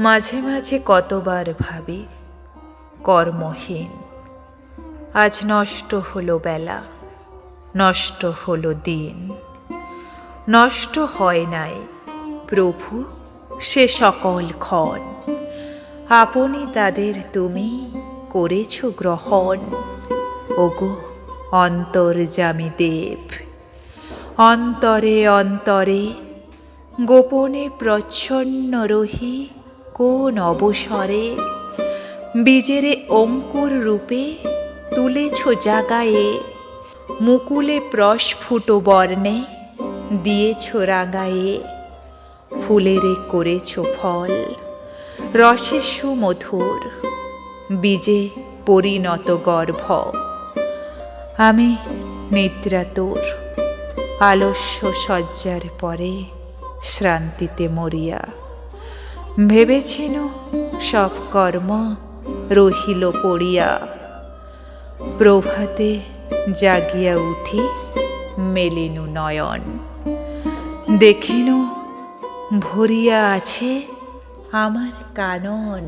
মাঝে মাঝে কতবার ভাবি কর্মহীন, আজ নষ্ট হলো বেলা, নষ্ট হলো দিন। নষ্ট হয় নাই প্রভু সে সকল ক্ষণ, আপনি তাদের তুমি করেছ গ্রহণ। ওগো অন্তর্যামী দেব, অন্তরে অন্তরে গোপনে প্রচ্ছন্ন রহি কোন অবসরে বীজেরে অঙ্কুর রূপে তুলেছ জাগায়ে, মুকুলে প্রস্ফুট বর্ণে দিয়েছ রাঙায়ে। ফুলেরে করেছ ফল রসে সুমধুর, বীজে পরিণত গর্ভ। আমি নিদ্রাতুর আলস্য শয্যার পরে শ্রান্তিতে মরিয়া, ভেবেছেন সব কর্ম রহিল পড়িয়া। প্রভাতে জাগিয়া উঠি মেলিনু নয়ন, দেখিনু ভরিয়া আছে আমার কানন।